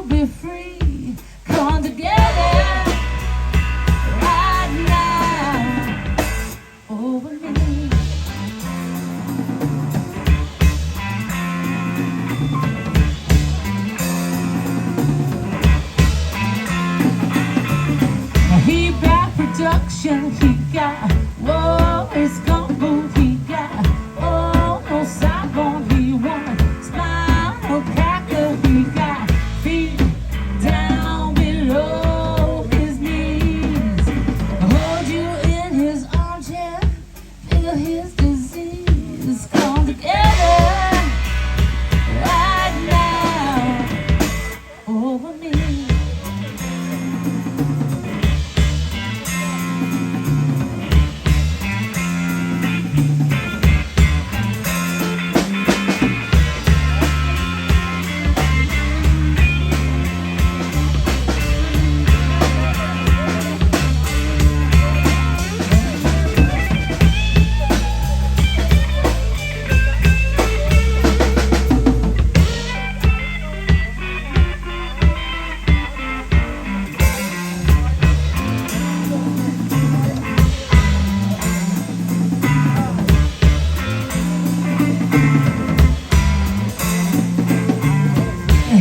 to be free. Come together right now over me. He got production, he got it's gonna move, he got no sidebone, he want spinal cracker, he got feet down below his knees. Hold you in his armchair, feel his disease. Come together right now over me.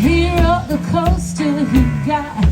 He wrote the coaster, he got